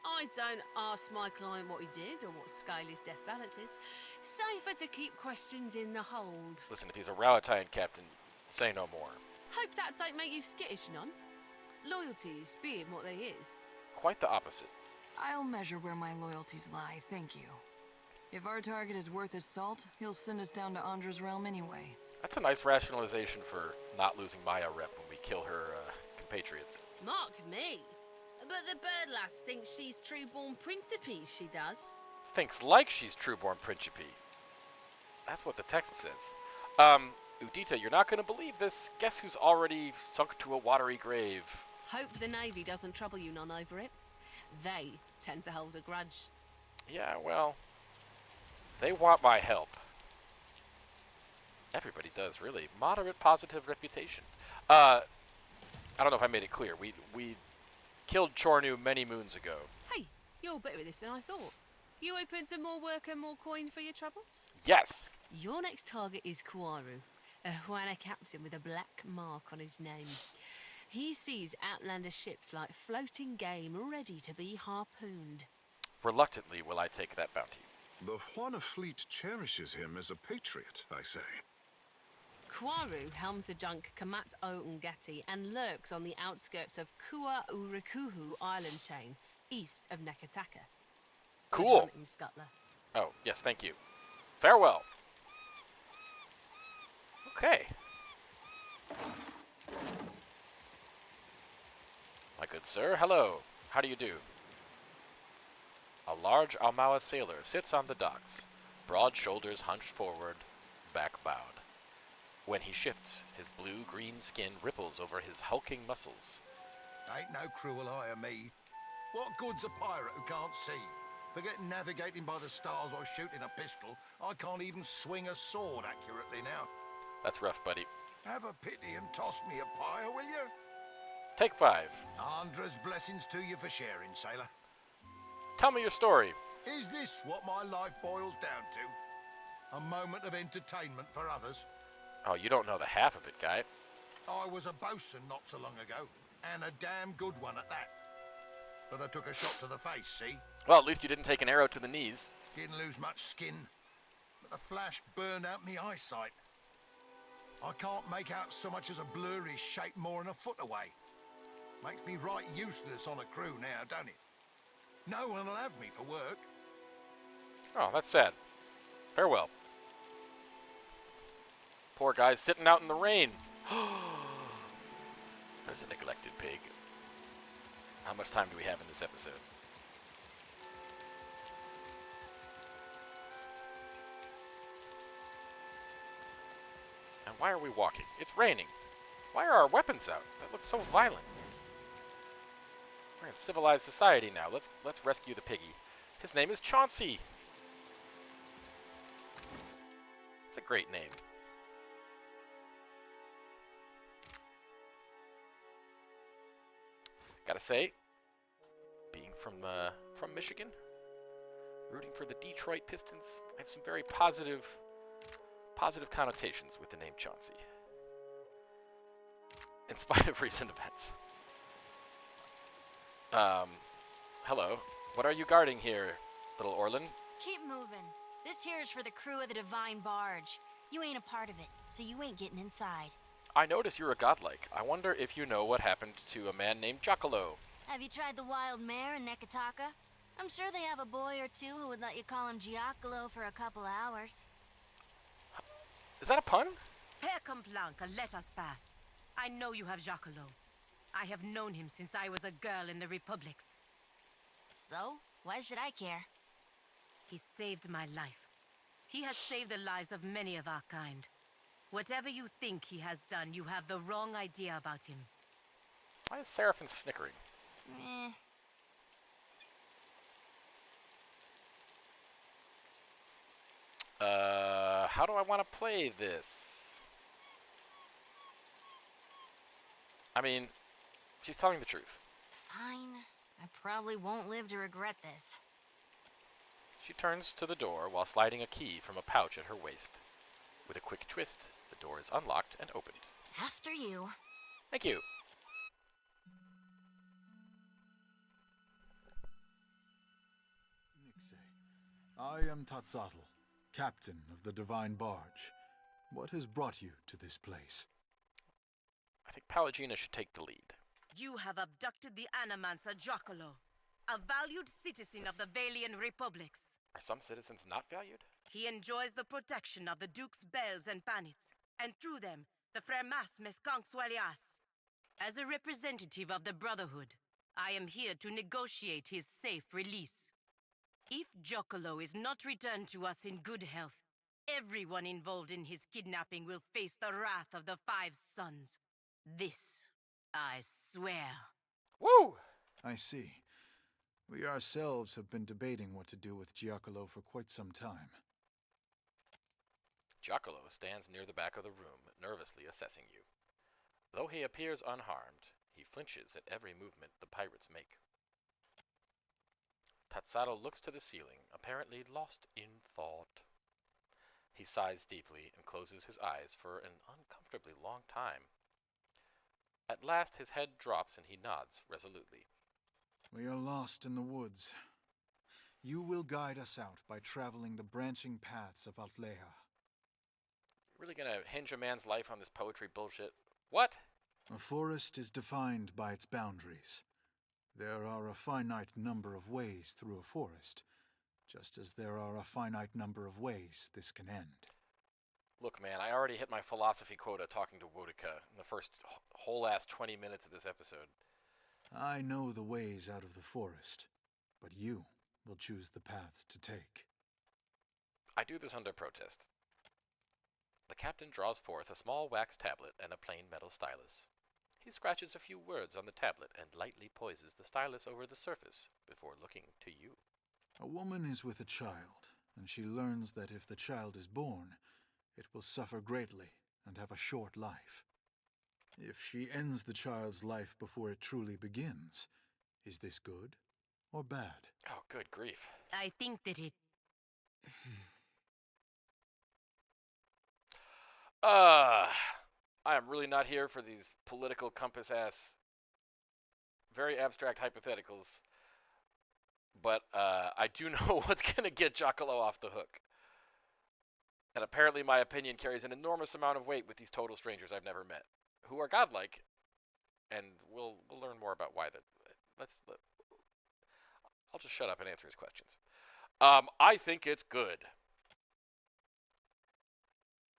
I don't ask my client what he did or what scale his death balance is. Safer to keep questions in the hold.
Listen, if he's a Rowataian captain, say no more.
Hope that don't make you skittish, none. Loyalties being what they is.
Quite the opposite.
I'll measure where my loyalties lie, thank you. If our target is worth his salt, he'll send us down to Andra's realm anyway.
That's a nice rationalization for not losing Maya rep when we kill her compatriots.
Mark me. But the bird lass thinks she's true-born principe, she does.
Thinks like she's true-born principe. That's what the text says. Woedica, you're not going to believe this. Guess who's already sunk to a watery grave?
Hope the Navy doesn't trouble you none over it. They tend to hold a grudge.
Yeah, well, they want my help. Everybody does, really. Moderate positive reputation. I don't know if I made it clear. We killed Chornu many moons ago.
Hey, you're better at this than I thought. You open to more work and more coin for your troubles?
Yes.
Your next target is Kuaru, a Huana captain with a black mark on his name. He sees outlander ships like floating game ready to be harpooned.
Reluctantly will I take that bounty.
The Juana fleet cherishes him as a patriot, I say.
Kuaru helms the junk Kamat O Ngati and lurks on the outskirts of Kua Urikuhu island chain, east of Nekataka.
Cool.
Hunting scuttler.
Oh, yes, thank you. Farewell. Okay. My good sir, hello. How do you do? A large Almawa sailor sits on the docks, broad shoulders hunched forward, back bowed. When he shifts, his blue-green skin ripples over his hulking muscles.
Ain't no cruel eye of me. What good's a pirate who can't see? Forget navigating by the stars or shooting a pistol. I can't even swing a sword accurately now.
That's rough, buddy.
Have a pity and toss me a pyre, will you?
Take 5.
Andra's blessings to you for sharing, sailor.
Tell me your story.
Is this what my life boils down to? A moment of entertainment for others?
Oh, you don't know the half of it, guy.
I was a bosun not so long ago, and a damn good one at that. But I took a shot to the face, see?
Well, at least you didn't take an arrow to the knees.
Didn't lose much skin, but the flash burned out me eyesight. I can't make out so much as a blurry shape more than a foot away. Makes me right useless on a crew now, don't it? No one will have me for work.
Oh, that's sad. Farewell. Poor guy's sitting out in the rain. There's a neglected pig. How much time do we have in this episode? And why are we walking? It's raining. Why are our weapons out? That looks so violent. We're in civilized society now. Let's rescue the piggy. His name is Chauncey. It's a great name. Gotta say, being from Michigan, rooting for the Detroit Pistons, I have some very positive connotations with the name Chauncey. In spite of recent events. Hello. What are you guarding here, little Orlin?
Keep moving. This here is for the crew of the Divine Barge. You ain't a part of it, so you ain't getting inside.
I notice you're a godlike. I wonder if you know what happened to a man named Giacolo.
Have you tried the wild mare in Nekataka? I'm sure they have a boy or two who would let you call him Giacolo for a couple hours.
Is that a pun?
Père Complanca, let us pass. I know you have Giacolo. I have known him since I was a girl in the Republics.
So, why should I care?
He saved my life. He has saved the lives of many of our kind. Whatever you think he has done, you have the wrong idea about him.
Why is Seraphim snickering?
Meh.
How do I want to play this? I mean, she's telling the truth.
Fine. I probably won't live to regret this.
She turns to the door while sliding a key from a pouch at her waist. With a quick twist, the door is unlocked and opened.
After you.
Thank you.
Nixe, I am Tatzatl, captain of the Divine Barge. What has brought you to this place?
I think Palagina should take the lead.
You have abducted the Animancer Giacolo, a valued citizen of the Valian Republics.
Are some citizens not valued?
He enjoys the protection of the Duke's bells and bannets, and through them, the Fremas Mescansualias. As a representative of the Brotherhood, I am here to negotiate his safe release. If Giacolo is not returned to us in good health, everyone involved in his kidnapping will face the wrath of the Five Sons. This, I swear.
Woo!
I see. We ourselves have been debating what to do with Giacolo for quite some time.
Giacolo stands near the back of the room, nervously assessing you. Though he appears unharmed, he flinches at every movement the pirates make. Tatsado looks to the ceiling, apparently lost in thought. He sighs deeply and closes his eyes for an uncomfortably long time. At last his head drops and he nods resolutely.
We are lost in the woods. You will guide us out by traveling the branching paths of Altleja.
Really gonna hinge a man's life on this poetry bullshit? What?
A forest is defined by its boundaries. There are a finite number of ways through a forest, just as there are a finite number of ways this can end.
Look, man, I already hit my philosophy quota talking to Woedica in the first whole ass 20 minutes of this episode.
I know the ways out of the forest, but you will choose the paths to take.
I do this under protest. The captain draws forth a small wax tablet and a plain metal stylus. He scratches a few words on the tablet and lightly poises the stylus over the surface before looking to you.
A woman is with a child, and she learns that if the child is born, it will suffer greatly and have a short life. If she ends the child's life before it truly begins, is this good or bad?
Oh, good grief.
I think that it...
I am really not here for these political compass-ass, very abstract hypotheticals. But I do know what's going to get Giacolo off the hook. And apparently my opinion carries an enormous amount of weight with these total strangers I've never met, who are godlike, and we'll learn more about why. I'll just shut up and answer his questions. I think it's good.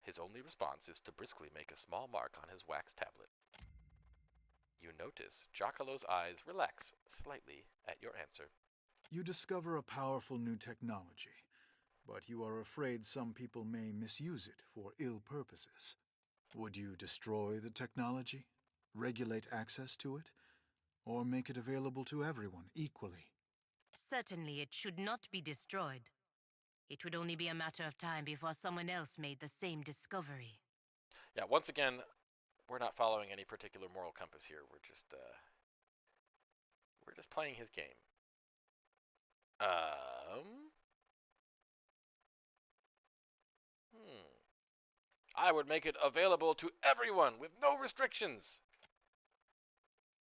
His only response is to briskly make a small mark on his wax tablet. You notice Giacolo's eyes relax slightly at your answer.
You discover a powerful new technology, but you are afraid some people may misuse it for ill purposes. Would you destroy the technology, regulate access to it, or make it available to everyone equally?
Certainly it should not be destroyed. It would only be a matter of time before someone else made the same discovery.
Yeah, once again, we're not following any particular moral compass here. We're just playing his game. I would make it available to everyone with no restrictions.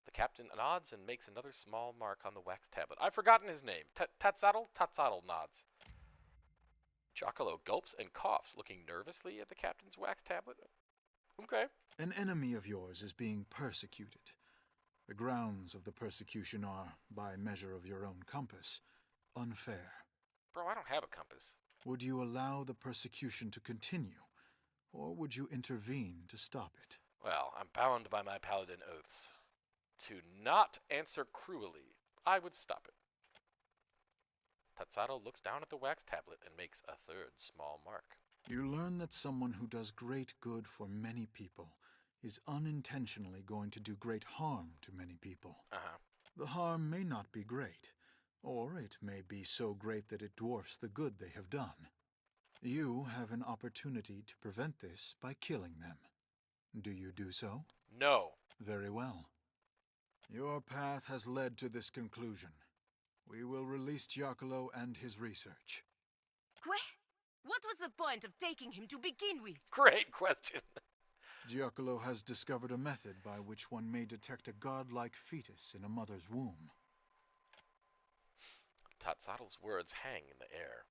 The captain nods and makes another small mark on the wax tablet. I've forgotten his name. Tatsatl? Tatsatl nods. Giacolo gulps and coughs, looking nervously at the captain's wax tablet. Okay.
An enemy of yours is being persecuted. The grounds of the persecution are, by measure of your own compass, unfair.
Bro, I don't have a compass.
Would you allow the persecution to continue, or would you intervene to stop it?
Well, I'm bound by my paladin oaths. To not answer cruelly, I would stop it. Tatsado looks down at the wax tablet and makes a third small mark.
You learn that someone who does great good for many people is unintentionally going to do great harm to many people. The harm may not be great, or it may be so great that it dwarfs the good they have done. You have an opportunity to prevent this by killing them. Do you do so?
No.
Very well. Your path has led to this conclusion. We will release Giacolo and his research.
What was the point of taking him to begin with?
Great question.
Giacolo has discovered a method by which one may detect a godlike fetus in a mother's womb.
Tatsado's words hang in the air.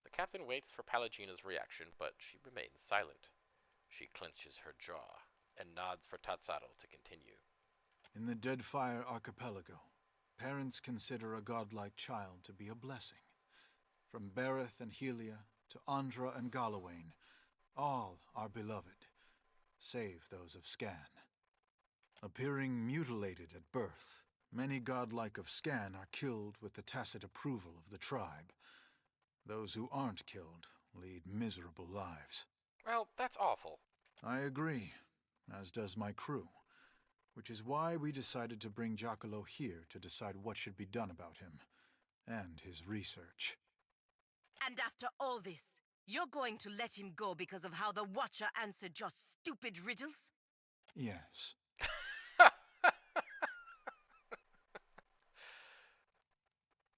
The captain waits for Palagina's reaction, but she remains silent. She clenches her jaw and nods for Tatsado to continue.
In the Deadfire archipelago, parents consider a godlike child to be a blessing. From Bereth and Helia to Andra and Galawain, all are beloved, save those of Scan. Appearing mutilated at birth, many godlike of Scan are killed with the tacit approval of the tribe. Those who aren't killed lead miserable lives.
Well, that's awful.
I agree, as does my crew, which is why we decided to bring Giacolo here to decide what should be done about him, and his research.
And after all this, you're going to let him go because of how the Watcher answered your stupid riddles?
Yes.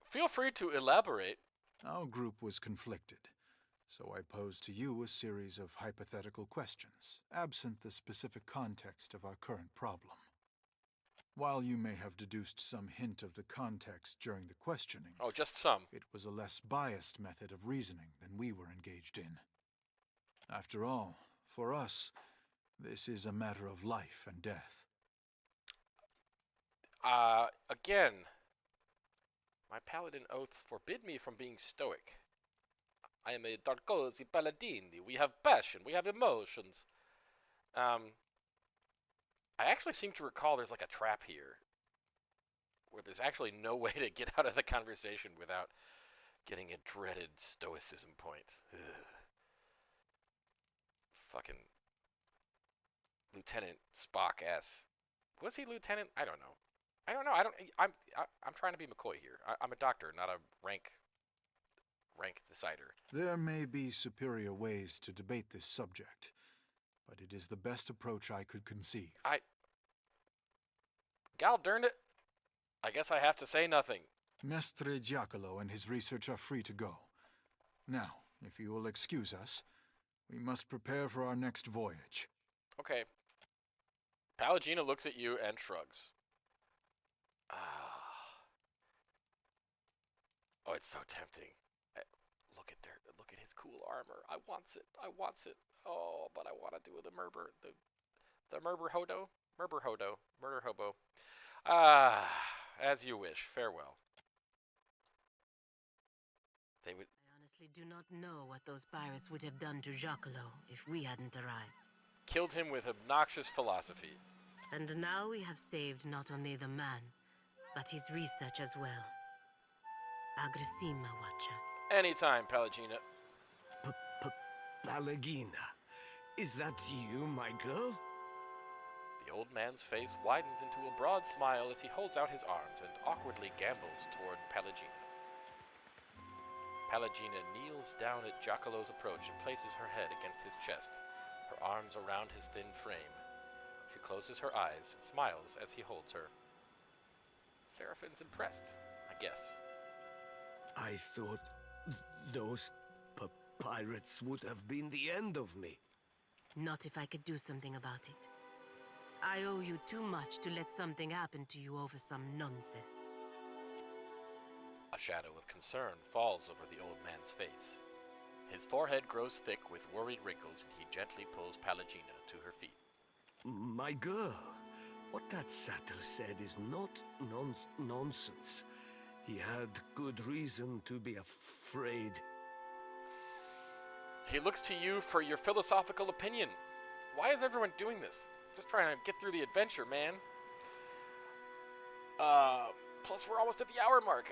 Feel free to elaborate.
Our group was conflicted, so I posed to you a series of hypothetical questions, absent the specific context of our current problem. While you may have deduced some hint of the context during the questioning...
Oh, just some.
It was a less biased method of reasoning than we were engaged in. After all, for us, this is a matter of life and death.
Again, my paladin oaths forbid me from being stoic. I am a Darkosi Paladini. We have passion, we have emotions. I actually seem to recall there's like a trap here where there's actually no way to get out of the conversation without getting a dreaded stoicism point. Ugh. Fucking Lieutenant Spock S. Was he Lieutenant? I don't know. I'm trying to be McCoy here. I'm a doctor, not a rank decider.
There may be superior ways to debate this subject, but it is the best approach I could conceive.
Gal darn it. I guess I have to say nothing.
Mestre Giacolo and his research are free to go. Now, if you will excuse us, we must prepare for our next voyage.
Okay. Palagina looks at you and shrugs. Oh, it's so tempting. Look at his cool armor. I wants it. Oh, but I want to do the Murder Hobo. As you wish. Farewell.
I honestly do not know what those pirates would have done to Giacolo if we hadn't arrived.
Killed him with obnoxious philosophy.
And now we have saved not only the man, but his research as well. Agressima, Watcher.
Anytime, Palagina.
Palagina, is that you, my girl?
The old man's face widens into a broad smile as he holds out his arms and awkwardly gambols toward Palagina. Palagina kneels down at Giacolo's approach and places her head against his chest, her arms around his thin frame. She closes her eyes and smiles as he holds her. Seraphine's impressed, I guess.
I thought those pirates would have been the end of me.
Not if I could do something about it. I owe you too much to let something happen to you over some nonsense.
A shadow of concern falls over the old man's face. His His forehead grows thick with worried wrinkles, and he gently pulls Pallegina to her feet.
My girl, what that satyr said is not nonsense. He had good reason to be afraid.
He looks to you for your philosophical opinion. Why is everyone doing this? Just trying to get through the adventure, man. Plus we're almost at the hour mark.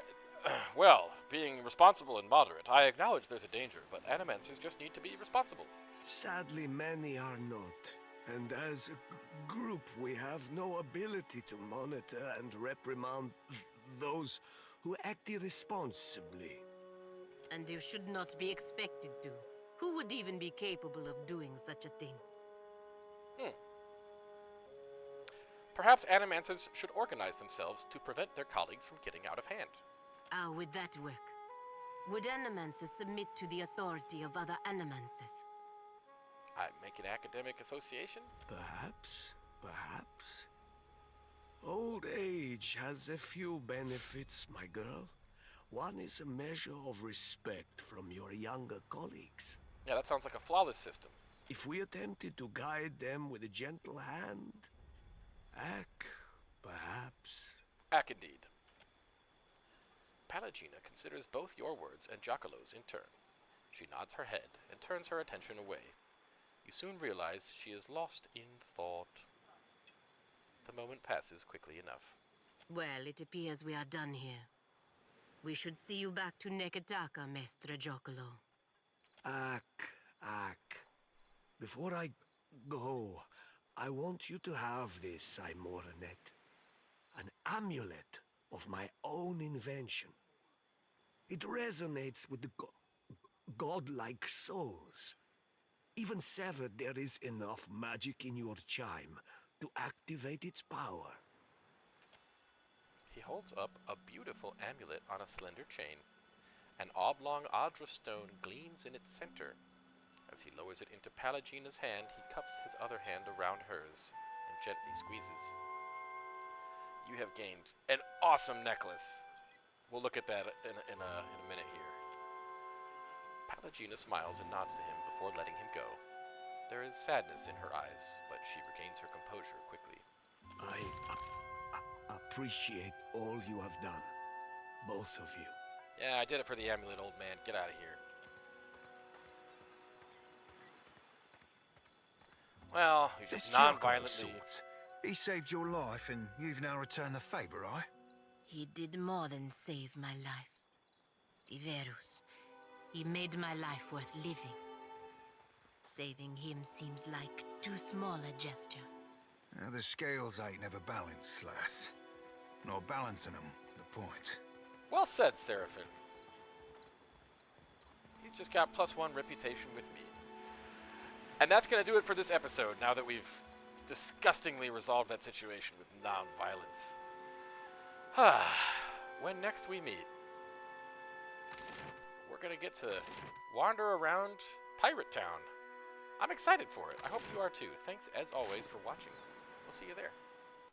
Well, being responsible and moderate, I acknowledge there's a danger, but animancers just need to be responsible.
Sadly, many are not. And as a group, we have no ability to monitor and reprimand those who act irresponsibly.
And you should not be expected to. Who would even be capable of doing such a thing?
Perhaps animancers should organize themselves to prevent their colleagues from getting out of hand.
How would that work? Would animancers submit to the authority of other animancers?
I'd make an academic association?
Perhaps. Old age has a few benefits, my girl. One is a measure of respect from your younger colleagues.
Yeah, that sounds like a flawless system.
If we attempted to guide them with a gentle hand, perhaps.
Indeed. Pallegina considers both your words and Giacolo's in turn. She nods her head and turns her attention away. You soon realize she is lost in thought. The moment passes quickly enough.
Well, it appears we are done here. We should see you back to Neketaka, Mestre Giacolo.
Before I go, I want you to have this, Aimoranet. An amulet of my own invention. It resonates with the godlike souls. Even severed, there is enough magic in your chime to activate its power.
He holds up a beautiful amulet on a slender chain. An oblong Adra stone gleams in its center. As he lowers it into Pallegina's hand, he cups his other hand around hers and gently squeezes. You have gained an awesome necklace. We'll look at that in a minute here. Pallegina smiles and nods to him before letting him go. There is sadness in her eyes, but she regains her composure quickly.
I appreciate all you have done. Both of you.
Yeah, I did it for the amulet, old man. Get out of here. Well, you just non-violently...
He saved your life, and you've now returned the favor, right?
He did more than save my life. Diverus, he made my life worth living. Saving him seems like too small a gesture.
Now, the scales ain't never balanced, lass. Nor balancing them, the point.
Well said, Seraphin. He's just got +1 reputation with me. And that's going to do it for this episode, now that we've disgustingly resolved that situation with non-violence. When next we meet, we're going to get to wander around Pirate Town. I'm excited for it. I hope you are too. Thanks, as always, for watching. We'll see you there.